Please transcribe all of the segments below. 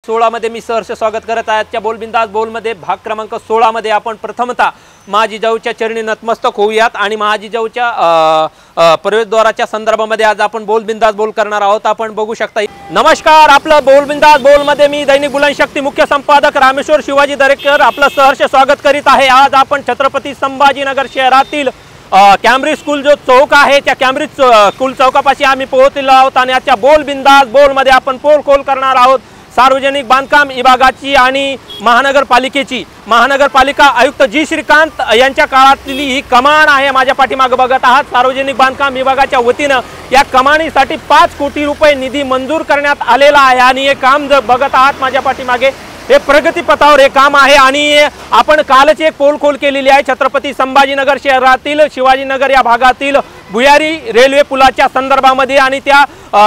16 मध्ये मी सहर्ष स्वागत करत आहे। आजच्या बोलबिंदास बोलमध्ये भाग क्रमांक 16 मध्ये आपण प्रथमतः महाजिजाऊच्या चरणी नतमस्तक होऊयात आणि महाजिजाऊच्या प्रवेशद्वाराच्या संदर्भामध्ये आज आपण बोलबिंदास बोल करणार आहोत। आपण बघू शकता। नमस्कार, आपलं बोलबिंदास बोलमध्ये मी दैनिक बुलंदशक्ती मुख्य संपादक रामेश्वर शिवाजी दरेकर आपलं सहर्ष स्वागत करीत आहे। आज आपण छत्रपती संभाजीनगर शहरातील कॅम्ब्रिज स्कूल जो चौक आहे त्या कॅम्ब्रिज स्कूल चौकापाशी आम्ही पोहोचलेलो आहोत आणि आजच्या बोलबिंदास बोलमध्ये आपण पोलखोल करणार आहोत सार्वजनिक बांधकाम विभागाची आणि महानगरपालिकेची। महानगरपालिका आयुक्त जी श्रीकांत यांच्या काळातली ही कमान आहे। माझ्या पाठीमागे बघत आहात सार्वजनिक बांधकाम विभागाच्या वतीने या कमानीसाठी 5 कोटी रुपये निधी मंजूर करण्यात आलेला आहे आणि हे काम जर बघत आहात माझ्या पाठीमागे हे प्रगतीपथावर हे काम आहे आणि आपण कालच एक पोलखोल केलेली आहे छत्रपती संभाजीनगर शहरातील शिवाजीनगर या भागातील भुयारी रेल्वे पुलाच्या संदर्भामध्ये आणि त्या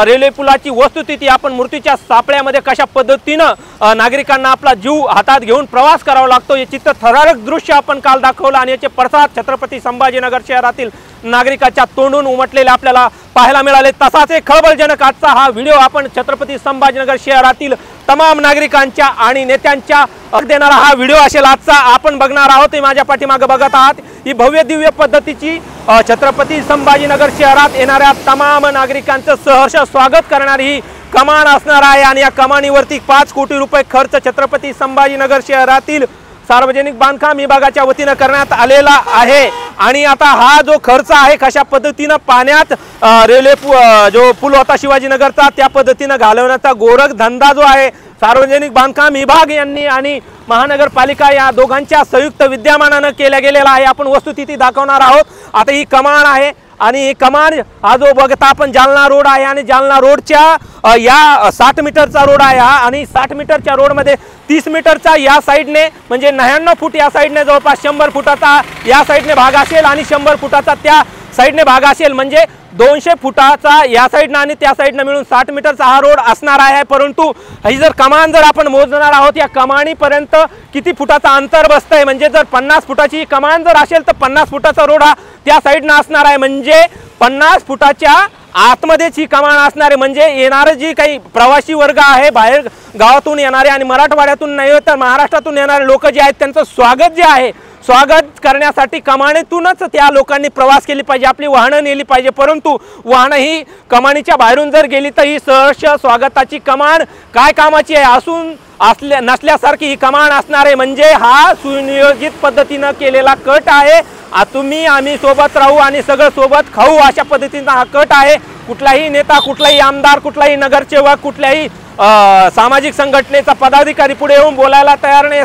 रेल्वे पुलाची वस्तुस्थिती आपण मूर्तीच्या सापळ्यामध्ये कशा पद्धतीने नागरिकांना आपला जीव हातात घेऊन प्रवास करावा लागतो हे चित्र थरारक दृश्य आपण काल दाखवलं आणि याचे पडसाद छत्रपती संभाजीनगर शहरातील नागरिकांच्या तोंडून उमटलेले आपल्याला पाहायला मिळाले। तसाच एक खळबळजनक आजचा हा व्हिडिओ आपण छत्रपती संभाजीनगर शहरातील तमाम नागरिकांच्या आणि नेत्यांच्या देणारा हा व्हिडिओ असेल आजचा आपण बघणार आहोत। माझ्या पाठीमागे बघत आहात ही भव्य दिव्य पद्धतीची छत्रपती संभाजीनगर शहरात येणाऱ्या तमाम नागरिकांचं सहर्ष स्वागत करणारी ही कमान असणार आहे आणि या कमानीवरती 5 कोटी रुपये खर्च छत्रपती संभाजीनगर शहरातील सार्वजनिक बांधकाम विभागाच्या वतीने करण्यात आलेला आहे। आणि आता हा जो खर्च आहे कशा पद्धतीने पाण्यात रेल्वे जो पूल होता शिवाजीनगरचा त्या पद्धतीने घालवण्याचा गोरख धंदा जो आहे सार्वजनिक बांधकाम विभाग यांनी आणि महानगरपालिका या दोघांच्या संयुक्त विद्यमानाने केला गेलेला आहे। आपण वस्तुस्थिती दाखवणार आहोत। आता ही कमान आहे आणि ही कमान हा जो बघता आपण जालना रोड आहे आणि जालना रोडच्या या 60 मीटरचा रोड आहे हा आणि 60 मीटरच्या रोडमध्ये 30 मीटरचा या साइडने म्हणजे 99 फूट या साइडने जवळपास 100 फुटाचा या साइडने भाग असेल आणि 100 फुटाचा त्या साइडने भाग असेल म्हणजे 200 फुटाचा या साइडने आणि त्या साइडने मिळून 60 मीटरचा हा रोड असणार आहे। परंतु ही जर कमान जर आपण मोजणार आहोत या कमानीपर्यंत किती फुटाचा अंतर बसतंय म्हणजे जर 50 फुटाची कमान जर असेल तर 50 फुटाचा रोड हा त्या साइडने असणार आहे म्हणजे 50 फुटाच्या आतमध्येच ही कमान असणार आहे। म्हणजे येणारे जी काही प्रवासी वर्ग आहे बाहेर गावातून येणारे आणि मराठवाड्यातून नाही तर महाराष्ट्रातून येणारे लोक जे आहेत त्यांचं स्वागत जे आहे स्वागत करण्यासाठी कमानीतूनच त्या लोकांनी प्रवास केली पाहिजे आपली वाहनं नेली पाहिजे। परंतु वाहनं ही कमानीच्या बाहेरून जर गेली तर ही सहर्ष स्वागताची कमान काय कामाची आहे असून नसल्यासारखी ही कमान असणार आहे। म्हणजे हा सुनियोजित पद्धतीने केलेला कट आहे। तुम्ही आम्ही सोबत राहू आणि सगळं सोबत खाऊ अशा पद्धतीचा हा कट आहे। कुठलाही नेता कुठलाही आमदार कुठलाही नगरसेवक कुठल्याही सामाजिक संघटनेचा पदाधिकारी पुढे येऊन बोलायला तयार नाही।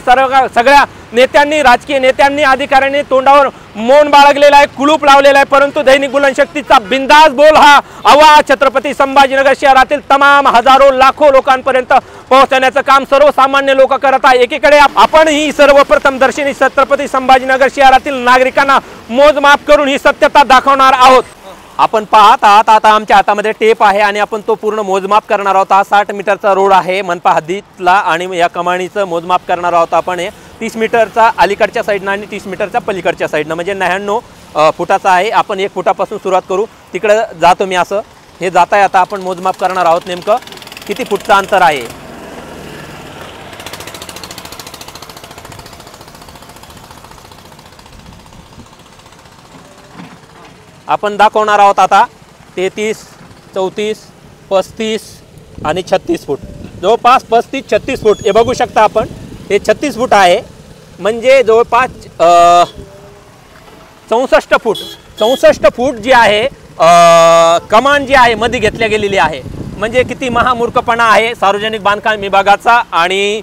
सगळ्या नेत्यांनी राजकीय नेत्यांनी अधिकाऱ्यांनी तोंडावर मौन बाळगलेला आहे कुलूप लावलेला आहे। परंतु दैनिक बुलंदशक्तीचा बिंदास बोल हा आवाज छत्रपती संभाजीनगर शहरातील तमाम हजारो लाखो लोकांपर्यंत पोहोचण्याचं काम सर्वसामान्य लोक करत आहे। एकीकडे आपण ही सर्वप्रथम दर्शनी छत्रपती संभाजीनगर शहरातील नागरिकांना मोजमाप करून ही सत्यता दाखवणार आहोत। आपण पाहत आहात आता आमच्या हातामध्ये टेप आहे आणि आपण तो पूर्ण मोजमाप करणार आहोत। हा 60 मीटरचा रोड आहे मनपा हद्दीतला आणि या कमानीचं मोजमाप करणार आहोत आपण। 30 मीटरचा अलीकडच्या साईडनं आणि 30 मीटरच्या पलीकडच्या साईडनं म्हणजे 99 फुटाचा आहे। आपण 1 फुटापासून सुरुवात करू तिकडे जातो मी असं हे जात आहे। आता आपण मोजमाप करणार आहोत नेमकं किती फूटचं अंतर आहे। आपण दाखवणार आहोत आता 33 34 35 आणि 36 फूट जवळपास 35-36 फूट हे बघू शकता आपण हे 36 फूट आहे म्हणजे जवळपास 64 फूट जी आहे कमान जी आहे मध्ये घेतल्या गेलेली आहे। म्हणजे किती महामूर्खपणा आहे सार्वजनिक बांधकाम विभागाचा आणि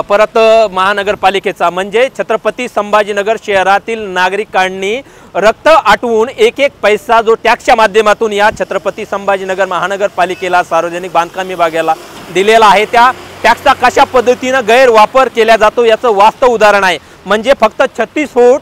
परत महानगरपालिकेचा। म्हणजे छत्रपती संभाजीनगर शहरातील नागरिकांनी रक्त आटवून एक पैसा जो टॅक्सच्या माध्यमातून या छत्रपती संभाजीनगर महानगरपालिकेला सार्वजनिक बांधकाम विभागाला दिलेला आहे त्या टॅक्सचा कशा पद्धतीने गैरवापर केला जातो याचं वास्तव उदाहरण आहे। म्हणजे फक्त 36 फूट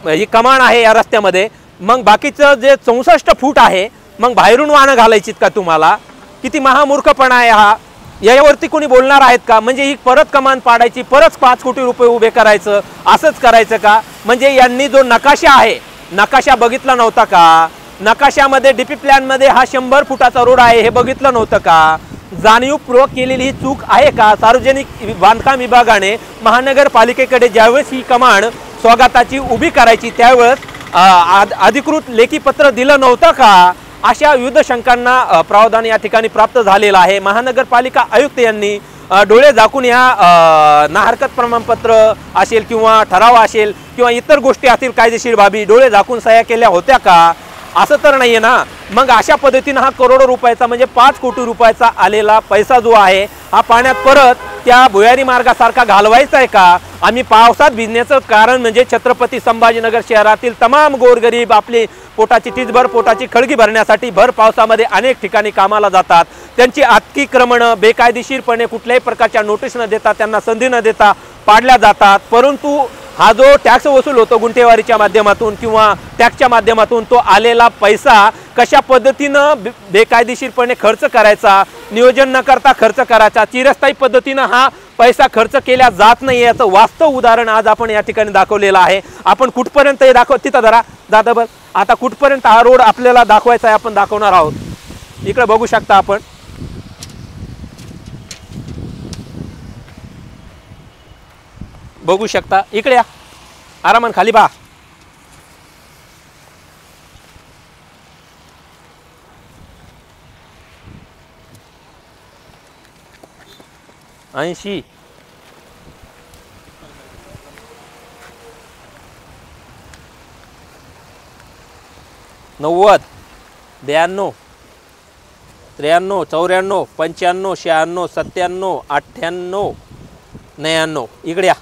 ही कमान आहे या रस्त्यामध्ये मग बाकीचं जे 64 फूट आहे मग बाहेरून वाहनं घालायचीत का तुम्हाला किती महामूर्खपणा आहे हा यावरती कोणी बोलणार आहेत का? म्हणजे ही परत कमान पाडायची परत 5 कोटी रुपये उभे करायचं असंच करायचं का? म्हणजे यांनी जो नकाशा आहे नकाशा बघितला नव्हता का? नकाशामध्ये डीपी प्लॅन मध्ये हा 100 फुटाचा रोड आहे हे बघितलं नव्हतं का? जाणीवपूर्वक केलेली ही चूक आहे का? सार्वजनिक बांधकाम विभागाने महानगरपालिकेकडे ज्यावेळेस ही कमान स्वागताची उभी करायची त्यावेळेस अधिकृत लेखी पत्र दिलं नव्हतं का? अशा विविध शंकांना प्रावधान या ठिकाणी प्राप्त झालेला आहे। महानगरपालिका आयुक्त यांनी डोळे झाकून या ना हरकत प्रमाणपत्र असेल किंवा ठराव असेल किंवा इतर गोष्टी असतील कायदेशीर बाबी डोळे झाकून सह्या केल्या होत्या का? असं तर नाहीये ना। मग अशा पद्धतीने हा करोडो रुपयाचा म्हणजे 5 कोटी रुपयाचा आलेला पैसा जो आहे हा पाण्यात परत त्या भुयारी मार्गासारखा घालवायचा आहे का? आम्ही पावसात भिजण्याचं कारण म्हणजे छत्रपती संभाजीनगर शहरातील तमाम गोरगरीब आपली पोटाची टीचभर पोटाची खळगी भरण्यासाठी भर पावसामध्ये अनेक ठिकाणी कामाला जातात। त्यांची अतिक्रमणं बेकायदेशीरपणे कुठल्याही प्रकारच्या नोटीस न देता त्यांना संधी न देता पाडल्या जातात। परंतु हा जो टॅक्स वसूल होतो गुंठेवारीच्या माध्यमातून किंवा टॅक्सच्या माध्यमातून तो आलेला पैसा कशा पद्धतीनं बेकायदेशीरपणे खर्च करायचा, नियोजन न करता खर्च करायचा, चिरस्थायी पद्धतीनं हा पैसा खर्च केला जात नाही याचं वास्तव उदाहरण आज आपण या ठिकाणी दाखवलेलं आहे। आपण कुठपर्यंत हे दाखव तिथं जरा दादा बस आता कुठपर्यंत हा रोड आपल्याला दाखवायचा आहे आपण दाखवणार आहोत। इकडे बघू शकता आपण बघू शकता इकडे या आरामान खाली बा। ऐंशी 90 92 93 94 95 96 97 98 99 इकडे या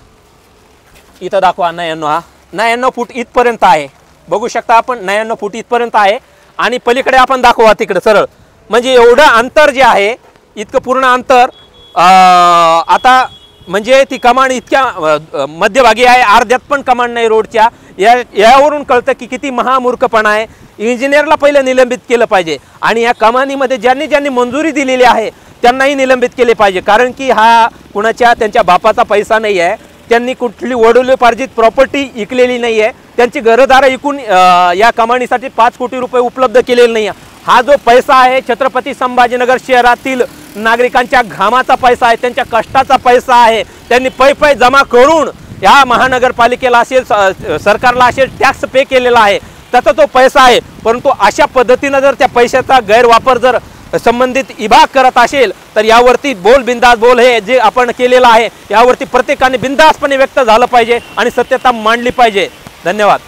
इथं दाखवा 99 हा 99 फूट इथपर्यंत आहे बघू शकता आपण 99 फूट इथपर्यंत आहे आणि पलीकडे आपण दाखवा तिकडे सरळ म्हणजे एवढं अंतर जे आहे इतकं पूर्ण अंतर आता म्हणजे ती कमान इतक्या मध्यभागी आहे अर्ध्यात पण कमान नाही रोडच्या यावरून कळतं की किती महामूर्खपणा आहे। इंजिनियरला पहिले निलंबित केलं पाहिजे आणि या कमानीमध्ये ज्यांनी मंजुरी दिलेली आहे त्यांनाही निलंबित केले पाहिजे कारण की हा कुणाच्या त्यांच्या बापाचा पैसा नाही आहे। त्यांनी कुठली वडिलोपार्जित प्रॉपर्टी विकलेली नाही आहे। त्यांची घरदारं विकून या कमानीसाठी 5 कोटी रुपये उपलब्ध केलेले नाही आहे। हा जो पैसा आहे छत्रपती संभाजीनगर शहरातील नागरिकांच्या घामाचा पैसा आहे त्यांच्या कष्टाचा पैसा आहे। त्यांनी पै जमा करून या महानगरपालिकेला असेल सरकारला असेल टॅक्स पे केलेला आहे त्याचा तो पैसा आहे। परंतु अशा पद्धतीने जर त्या पैशाचा गैरवापर जर संबंधित विभाग करत असेल तर यावरती बोल बिंदास बोल हे जे आपण केलेलं आहे यावरती प्रत्येकाने बिंदासपणे व्यक्त झालं पाहिजे आणि सत्यता मांडली पाहिजे। धन्यवाद।